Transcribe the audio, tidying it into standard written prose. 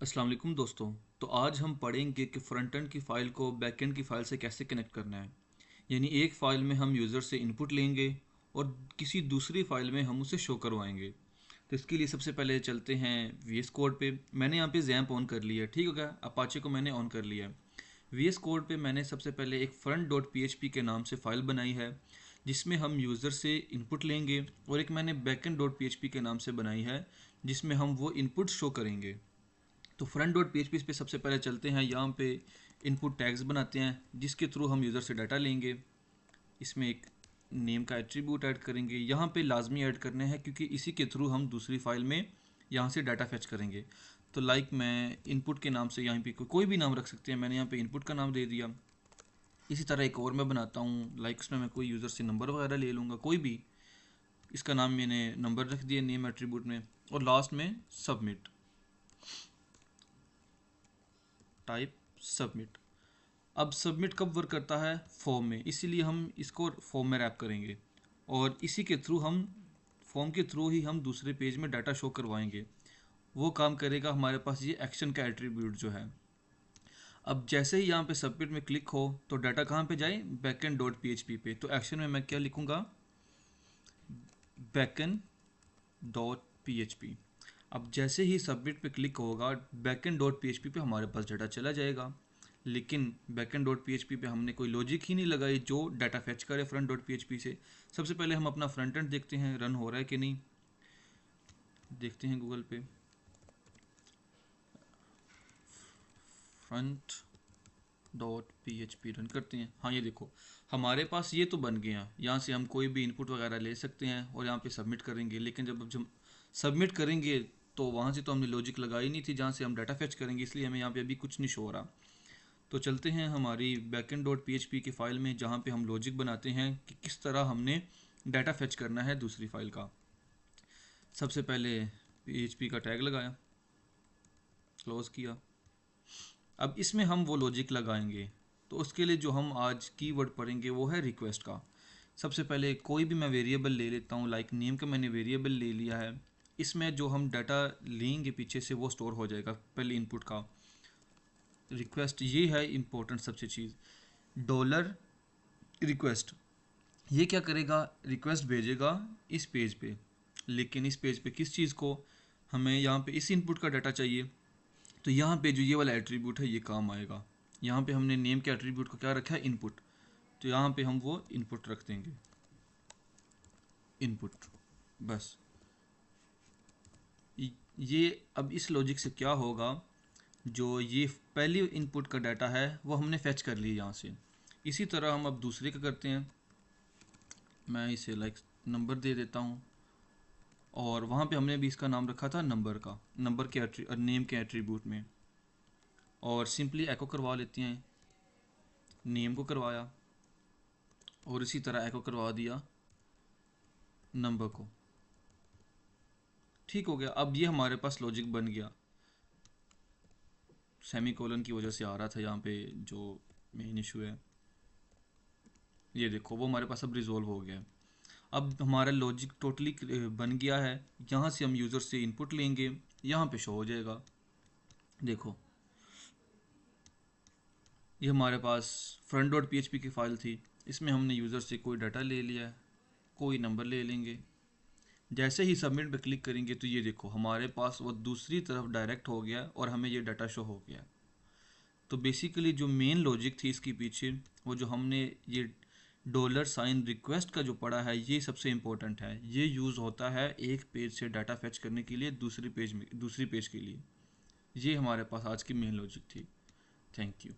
अस्सलाम वालेकुम दोस्तों। तो आज हम पढ़ेंगे कि फ्रंट एंड की फ़ाइल को बैक एंड की फ़ाइल से कैसे कनेक्ट करना है। यानी एक फ़ाइल में हम यूज़र से इनपुट लेंगे और किसी दूसरी फ़ाइल में हम उसे शो करवाएंगे। तो इसके लिए सबसे पहले चलते हैं वीएस कोड पे। मैंने यहाँ पे जैम्प ऑन कर लिया है, ठीक हो गया। अपाचे को मैंने ऑन कर लिया है। वीएस कोड पे मैंने सबसे पहले एक फ्रंट डॉट पीएचपी के नाम से फ़ाइल बनाई है जिसमें हम यूज़र से इनपुट लेंगे, और एक मैंने बैकएंड डॉट पीएचपी के नाम से बनाई है जिसमें हम वो इनपुट शो करेंगे। तो फ्रंट डॉट पीएचपी पे सबसे पहले चलते हैं। यहाँ पे इनपुट टैग्स बनाते हैं जिसके थ्रू हम यूज़र से डाटा लेंगे। इसमें एक नेम का एट्रीब्यूट ऐड करेंगे। यहाँ पे लाजमी ऐड करने हैं क्योंकि इसी के थ्रू हम दूसरी फाइल में यहाँ से डाटा फेच करेंगे। तो लाइक मैं इनपुट के नाम से यहाँ पे कोई भी नाम रख सकते हैं, मैंने यहाँ पे इनपुट का नाम दे दिया। इसी तरह एक और मैं बनाता हूँ, लाइक उसमें मैं कोई यूज़र से नंबर वगैरह ले लूँगा, कोई भी। इसका नाम मैंने नंबर रख दिया नेम एट्रीब्यूट में, और लास्ट में सबमिट, टाइप सबमिट। अब सबमिट कब वर्क करता है? फॉर्म में, इसीलिए हम इसको फॉर्म में रैप करेंगे और इसी के थ्रू हम फॉर्म के थ्रू ही हम दूसरे पेज में डाटा शो करवाएंगे। वो काम करेगा हमारे पास ये एक्शन का एट्रीब्यूट जो है। अब जैसे ही यहाँ पे सबमिट में क्लिक हो तो डाटा कहाँ पे जाए? बैकएंड डॉट पीएचपी पे। तो एक्शन में मैं क्या लिखूँगा? Backend dot PHP. अब जैसे ही सबमिट पे क्लिक होगा बैकएंड डॉट पीएचपी पे हमारे पास डाटा चला जाएगा। लेकिन बैकएंड डॉट पीएचपी पे हमने कोई लॉजिक ही नहीं लगाई जो डाटा फेच करे फ्रंट डॉट पीएचपी से। सबसे पहले हम अपना फ्रंट एंड देखते हैं रन हो रहा है कि नहीं। देखते हैं गूगल पे फ्रंट डॉट पीएचपी रन करते हैं। हाँ, ये देखो हमारे पास ये तो बन गया। यहाँ से हम कोई भी इनपुट वगैरह ले सकते हैं और यहाँ पे सबमिट करेंगे। लेकिन जब हम सबमिट करेंगे तो वहाँ से तो हमने लॉजिक लगाई नहीं थी जहाँ से हम डाटा फेच करेंगे, इसलिए हमें यहाँ पे अभी कुछ नहीं शो हो रहा। तो चलते हैं हमारी बैकएंड डॉट पीएचपी की फ़ाइल में जहाँ पे हम लॉजिक बनाते हैं कि किस तरह हमने डाटा फेच करना है दूसरी फ़ाइल का। सबसे पहले पीएचपी का टैग लगाया, क्लोज़ किया। अब इसमें हम वो लॉजिक लगाएंगे। तो उसके लिए जो हम आज कीवर्ड पढ़ेंगे वो है रिक्वेस्ट का। सबसे पहले कोई भी मैं वेरिएबल ले लेता हूँ, लाइक नेम का मैंने वेरिएबल ले लिया है। इसमें जो हम डाटा लेंगे पीछे से वो स्टोर हो जाएगा पहले इनपुट का। रिक्वेस्ट ये है इम्पोर्टेंट सबसे चीज़, डॉलर रिक्वेस्ट। ये क्या करेगा? रिक्वेस्ट भेजेगा इस पेज पे। लेकिन इस पेज पे किस चीज़ को? हमें यहाँ पे इस इनपुट का डाटा चाहिए। तो यहाँ पे जो ये वाला एट्रीब्यूट है ये काम आएगा। यहाँ पे हमने नेम के एट्रीब्यूट को क्या रखा है? इनपुट। तो यहाँ पे हम वो इनपुट रख देंगे, इनपुट, बस। ये अब इस लॉजिक से क्या होगा? जो ये पहली इनपुट का डाटा है वो हमने फेच कर लिया यहाँ से। इसी तरह हम अब दूसरे का करते हैं। मैं इसे लाइक नंबर दे देता हूँ, और वहाँ पे हमने भी इसका नाम रखा था नंबर का, नंबर के नेम के एट्रीब्यूट में। और सिंपली एको करवा लेते हैं, नेम को करवाया और इसी तरह एको करवा दिया नंबर को। ठीक हो गया। अब ये हमारे पास लॉजिक बन गया। सेमी कोलन की वजह से आ रहा था यहाँ पे जो मेन इशू है। ये देखो वो हमारे पास अब रिजोल्व हो गया है। अब हमारा लॉजिक टोटली बन गया है। यहाँ से हम यूज़र से इनपुट लेंगे, यहाँ पे शो हो जाएगा। देखो ये हमारे पास फ्रंट डॉट पीएचपी की फ़ाइल थी, इसमें हमने यूज़र से कोई डाटा ले लिया है, कोई नंबर ले लेंगे। जैसे ही सबमिट पे क्लिक करेंगे तो ये देखो हमारे पास वो दूसरी तरफ डायरेक्ट हो गया और हमें ये डाटा शो हो गया। तो बेसिकली जो मेन लॉजिक थी इसके पीछे, वो जो हमने ये डॉलर साइन रिक्वेस्ट का जो पढ़ा है, ये सबसे इम्पोर्टेंट है। ये यूज़ होता है एक पेज से डाटा फेच करने के लिए दूसरी पेज के लिए। ये हमारे पास आज की मेन लॉजिक थी। Thank you.